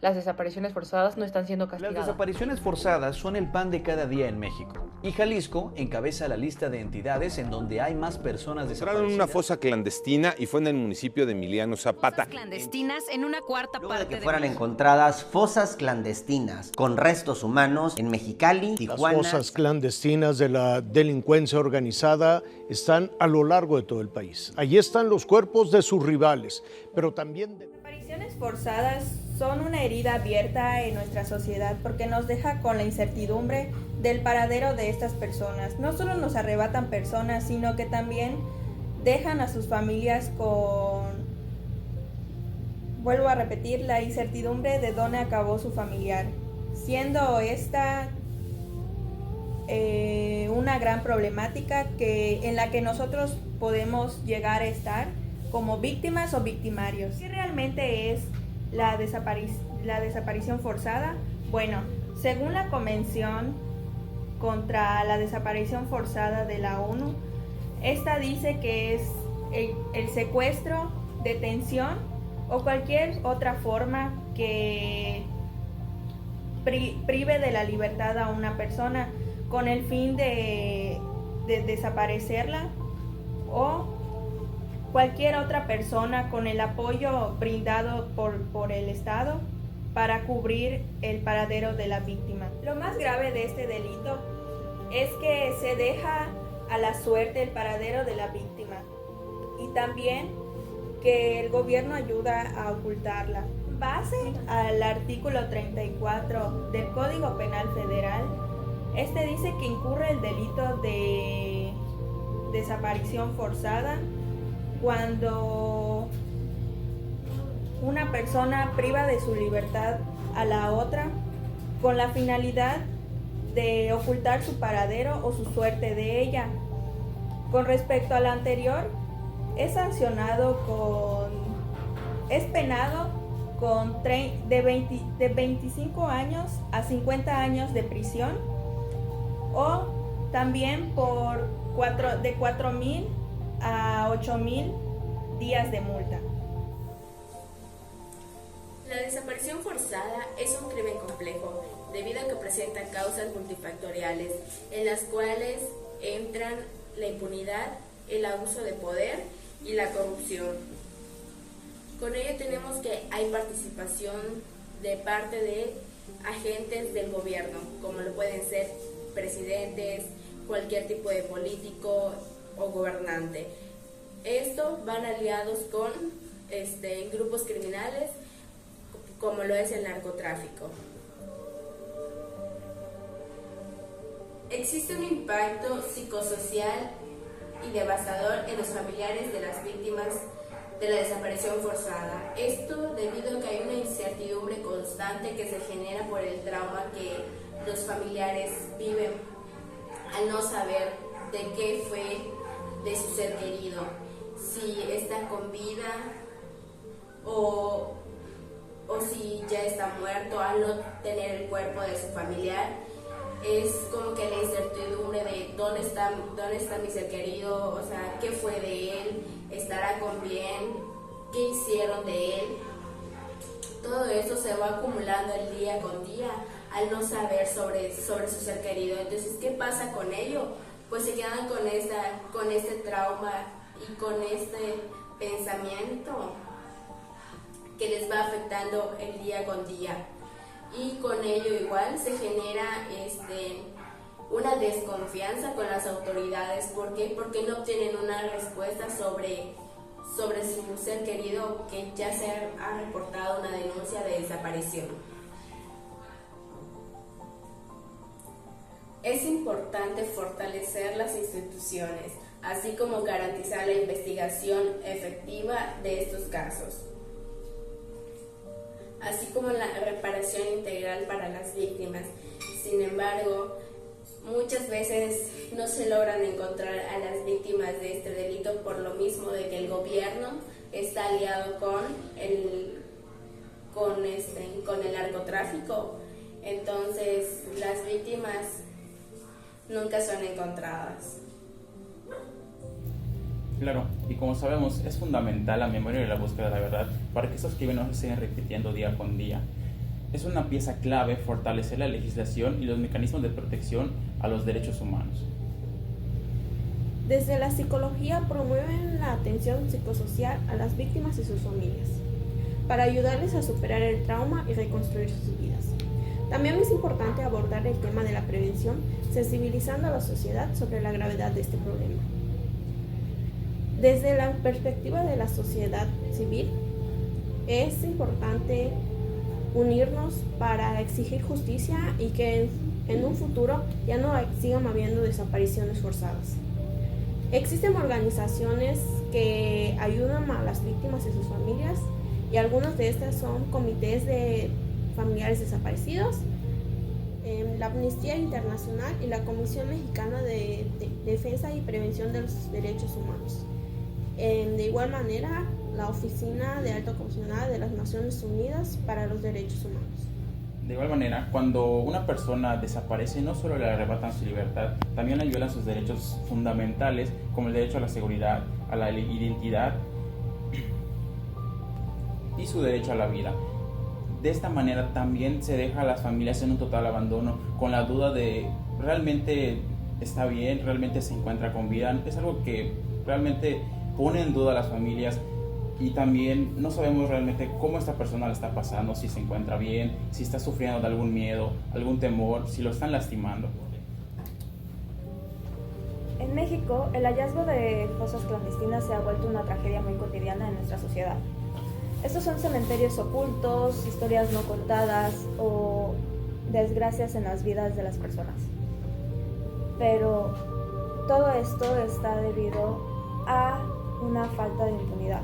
las desapariciones forzadas no están siendo Las castigadas. desapariciones forzadas son el pan de cada día en México. Y Jalisco encabeza la lista de entidades en donde hay más personas Encontraron desaparecidas. una fosa clandestina y fue en el municipio de Emiliano Zapata. Fosas clandestinas en una cuarta Luego de parte que fueran México. encontradas fosas clandestinas con restos humanos en Mexicali, Tijuana. Las fosas clandestinas de la delincuencia organizada están a lo largo de todo el país. Allí están los cuerpos de sus rivales, pero también de... Desapariciones forzadas son una herida abierta en nuestra sociedad porque nos deja con la incertidumbre del paradero de estas personas. No solo nos arrebatan personas, sino que también dejan a sus familias con, vuelvo a repetir, la incertidumbre de dónde acabó su familiar, siendo esta una gran problemática en la que nosotros podemos llegar a estar como víctimas o victimarios. ¿Qué realmente es la desaparición forzada? Bueno, según la Convención contra la Desaparición Forzada de la ONU, esta dice que es el secuestro, detención o cualquier otra forma que prive de la libertad a una persona con el fin de desaparecerla o cualquier otra persona con el apoyo brindado por el Estado para cubrir el paradero de la víctima. Lo más grave de este delito es que se deja a la suerte el paradero de la víctima y también que el gobierno ayuda a ocultarla. En base al artículo 34 del Código Penal Federal, este dice que incurre el delito de desaparición forzada cuando una persona priva de su libertad a la otra con la finalidad de ocultar su paradero o su suerte de ella. Con respecto al anterior, es penado con de 25 años a 50 años de prisión o también de 4,000 a 8,000 días de multa. La desaparición forzada es un crimen complejo, debido a que presenta causas multifactoriales, en las cuales entran la impunidad, el abuso de poder y la corrupción. Con ello tenemos que hay participación de parte de agentes del gobierno, como lo pueden ser presidentes, cualquier tipo de político o gobernante. Esto van aliados con grupos criminales, como lo es el narcotráfico. Existe un impacto psicosocial y devastador en los familiares de las víctimas de la desaparición forzada. Esto debido a que hay una incertidumbre constante que se genera por el trauma que los familiares viven al no saber de qué fue de su ser querido, si está con vida o si ya está muerto, al no tener el cuerpo de su familiar. Es como que la incertidumbre de dónde está mi ser querido, o sea, qué fue de él, estará con bien, qué hicieron de él. Todo eso se va acumulando el día con día al no saber sobre su ser querido. Entonces, ¿qué pasa con ello? Pues se quedan con este trauma y con este pensamiento que les va afectando el día con día. Y con ello igual se genera una desconfianza con las autoridades. ¿Por qué? Porque no obtienen una respuesta sobre su ser querido, que ya se ha reportado una denuncia de desaparición. Es importante fortalecer las instituciones, así como garantizar la investigación efectiva de estos casos, así como la reparación integral para las víctimas. Sin embargo, muchas veces no se logran encontrar a las víctimas de este delito por lo mismo de que el gobierno está aliado con el narcotráfico. Entonces, las víctimas nunca son encontradas. Claro, y como sabemos, es fundamental la memoria y la búsqueda de la verdad para que estos crímenes no se sigan repitiendo día con día. Es una pieza clave fortalecer la legislación y los mecanismos de protección a los derechos humanos. Desde la psicología promueven la atención psicosocial a las víctimas y sus familias, para ayudarles a superar el trauma y reconstruir sus vidas. También es importante abordar el tema de la prevención, sensibilizando a la sociedad sobre la gravedad de este problema. Desde la perspectiva de la sociedad civil, es importante unirnos para exigir justicia y que en un futuro ya no sigan habiendo desapariciones forzadas. Existen organizaciones que ayudan a las víctimas y sus familias, y algunas de estas son comités de familiares desaparecidos, la Amnistía Internacional y la Comisión Mexicana de Defensa y Prevención de los Derechos Humanos. De igual manera, la Oficina de Alto Comisionado de las Naciones Unidas para los Derechos Humanos. De igual manera, cuando una persona desaparece, no solo le arrebatan su libertad, también le violan sus derechos fundamentales, como el derecho a la seguridad, a la identidad y su derecho a la vida. De esta manera también se deja a las familias en un total abandono, con la duda de realmente está bien, realmente se encuentra con vida. Es algo que realmente pone en duda a las familias, y también no sabemos realmente cómo esta persona la está pasando, si se encuentra bien, si está sufriendo de algún miedo, algún temor, si lo están lastimando. En México, el hallazgo de fosas clandestinas se ha vuelto una tragedia muy cotidiana en nuestra sociedad. Estos son cementerios ocultos, historias no contadas o desgracias en las vidas de las personas. Pero todo esto está debido a una falta de impunidad.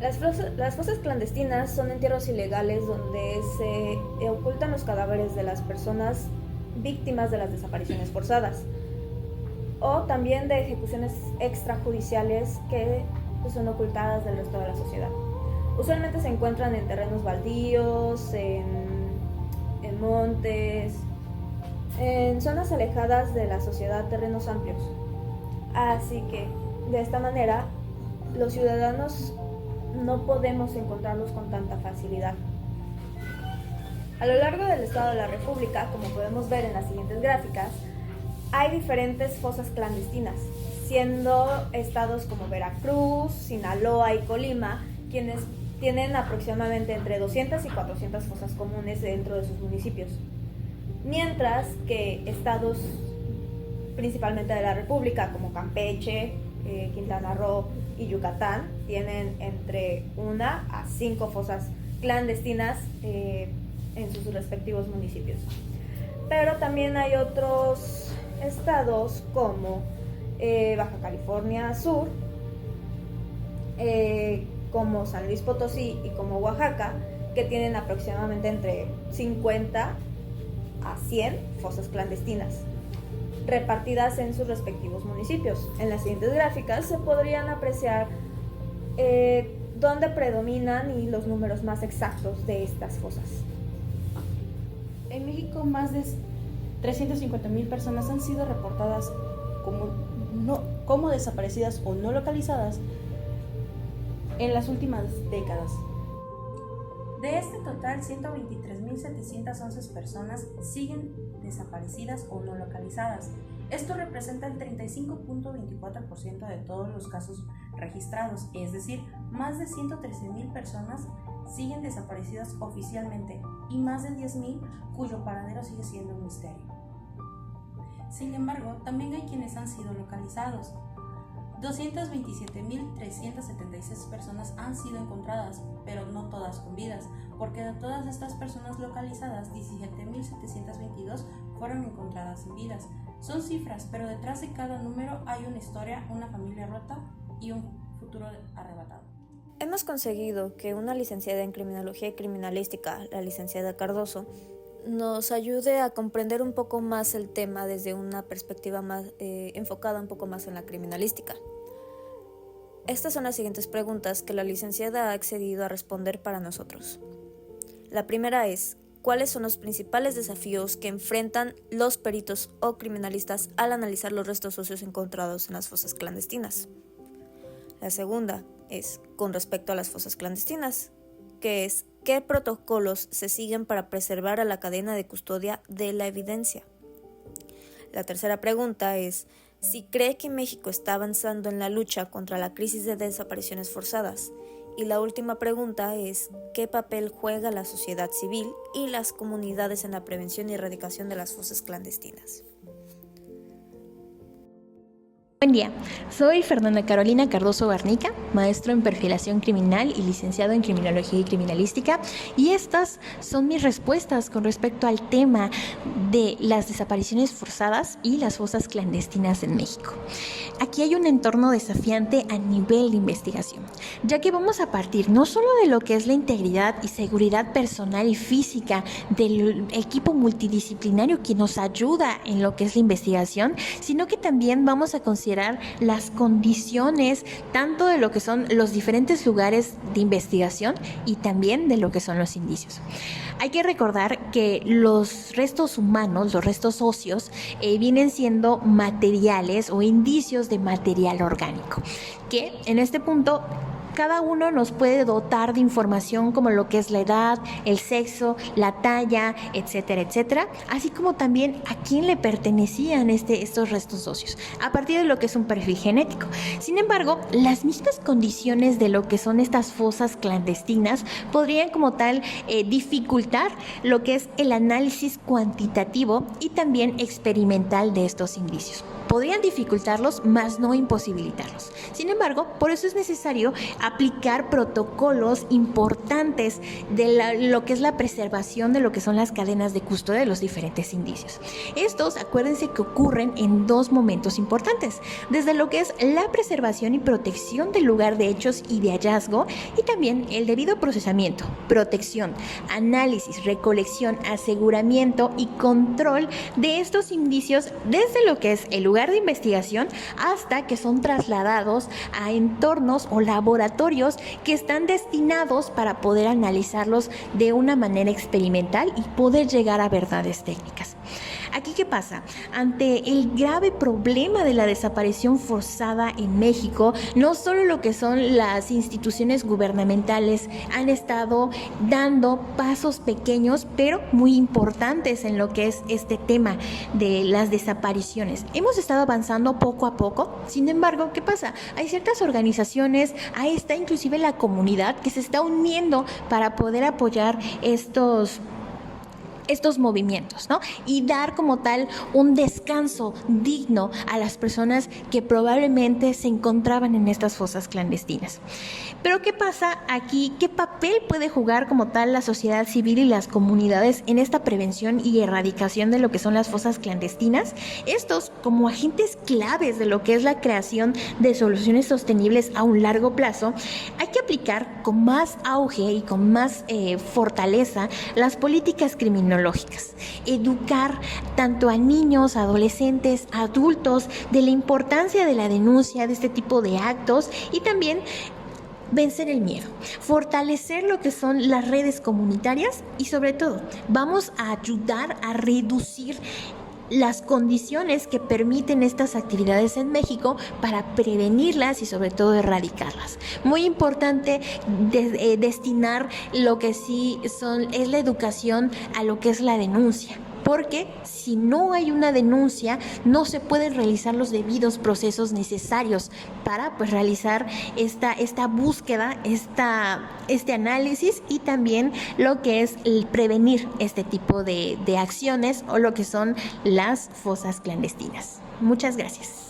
Las fosas clandestinas son entierros ilegales donde se ocultan los cadáveres de las personas víctimas de las desapariciones forzadas, o también de ejecuciones extrajudiciales que son ocultadas del resto de la sociedad. Usualmente se encuentran en terrenos baldíos, en montes, en zonas alejadas de la sociedad, terrenos amplios. Así que, de esta manera, los ciudadanos no podemos encontrarlos con tanta facilidad. A lo largo del Estado de la República, como podemos ver en las siguientes gráficas, hay diferentes fosas clandestinas, siendo estados como Veracruz, Sinaloa y Colima quienes tienen aproximadamente entre 200 y 400 fosas comunes dentro de sus municipios, mientras que estados principalmente de la República como Campeche, Quintana Roo y Yucatán tienen entre 1 a 5 fosas clandestinas en sus respectivos municipios. Pero también hay otros estados como Baja California Sur, como San Luis Potosí y como Oaxaca, que tienen aproximadamente entre 50 a 100 fosas clandestinas repartidas en sus respectivos municipios. En las siguientes gráficas se podrían apreciar dónde predominan y los números más exactos de estas fosas. En México, más de 350,000 personas han sido reportadas como desaparecidas o no localizadas en las últimas décadas. De este total, 123.711 personas siguen desaparecidas o no localizadas. Esto representa el 35.24% de todos los casos registrados, es decir, más de 113,000 personas siguen desaparecidas oficialmente y más de 10,000 cuyo paradero sigue siendo un misterio. Sin embargo, también hay quienes han sido localizados. 227,376 personas han sido encontradas, pero no todas con vidas, porque de todas estas personas localizadas, 17,722 fueron encontradas sin vidas. Son cifras, pero detrás de cada número hay una historia, una familia rota y un futuro arrebatado. Hemos conseguido que una licenciada en Criminología y Criminalística, la licenciada Cardoso, nos ayude a comprender un poco más el tema desde una perspectiva más enfocada un poco más en la criminalística. Estas son las siguientes preguntas que la licenciada ha accedido a responder para nosotros. La primera es: ¿cuáles son los principales desafíos que enfrentan los peritos o criminalistas al analizar los restos óseos encontrados en las fosas clandestinas? La segunda es: con respecto a las fosas clandestinas, que es ¿qué protocolos se siguen para preservar a la cadena de custodia de la evidencia? La tercera pregunta es si cree que México está avanzando en la lucha contra la crisis de desapariciones forzadas. Y la última pregunta es ¿qué papel juega la sociedad civil y las comunidades en la prevención y erradicación de las fosas clandestinas? Buen día, soy Fernanda Carolina Cardoso Garnica, maestro en perfilación criminal y licenciado en criminología y criminalística, y estas son mis respuestas con respecto al tema de las desapariciones forzadas y las fosas clandestinas en México. Aquí hay un entorno desafiante a nivel de investigación, ya que vamos a partir no solo de lo que es la integridad y seguridad personal y física del equipo multidisciplinario que nos ayuda en lo que es la investigación, sino que también vamos a considerar las condiciones tanto de lo que son los diferentes lugares de investigación y también de lo que son los indicios. Hay que recordar que los restos humanos, los restos óseos, vienen siendo materiales o indicios de material orgánico, que en este punto cada uno nos puede dotar de información como lo que es la edad, el sexo, la talla, etcétera, etcétera, así como también a quién le pertenecían estos restos óseos, a partir de lo que es un perfil genético. Sin embargo, las mismas condiciones de lo que son estas fosas clandestinas podrían como tal dificultar lo que es el análisis cuantitativo y también experimental de estos indicios. Podrían dificultarlos, más no imposibilitarlos. Sin embargo, por eso es necesario aplicar protocolos importantes de lo que es la preservación de lo que son las cadenas de custodia de los diferentes indicios. Estos, acuérdense que ocurren en dos momentos importantes, desde lo que es la preservación y protección del lugar de hechos y de hallazgo, y también el debido procesamiento, protección, análisis, recolección, aseguramiento y control de estos indicios desde lo que es el lugar de investigación hasta que son trasladados a entornos o laboratorios que están destinados para poder analizarlos de una manera experimental y poder llegar a verdades técnicas. Aquí, ¿qué pasa? Ante el grave problema de la desaparición forzada en México, no solo lo que son las instituciones gubernamentales han estado dando pasos pequeños, pero muy importantes en lo que es este tema de las desapariciones. Hemos estado avanzando poco a poco, sin embargo, ¿qué pasa? Hay ciertas organizaciones, ahí está inclusive la comunidad que se está uniendo para poder apoyar estos movimientos, ¿no? Y dar como tal un descanso digno a las personas que probablemente se encontraban en estas fosas clandestinas. Pero ¿qué pasa aquí? ¿Qué papel puede jugar como tal la sociedad civil y las comunidades en esta prevención y erradicación de lo que son las fosas clandestinas? Estos, como agentes claves de lo que es la creación de soluciones sostenibles a un largo plazo, hay que aplicar con más auge y con más fortaleza las políticas criminológicas. Educar tanto a niños, adolescentes, adultos de la importancia de la denuncia de este tipo de actos y también vencer el miedo, fortalecer lo que son las redes comunitarias y sobre todo vamos a ayudar a reducir las condiciones que permiten estas actividades en México para prevenirlas y sobre todo erradicarlas. Muy importante destinar lo que sí es la educación a lo que es la denuncia. Porque si no hay una denuncia, no se pueden realizar los debidos procesos necesarios para realizar esta búsqueda, este análisis y también lo que es el prevenir este tipo de acciones o lo que son las fosas clandestinas. Muchas gracias.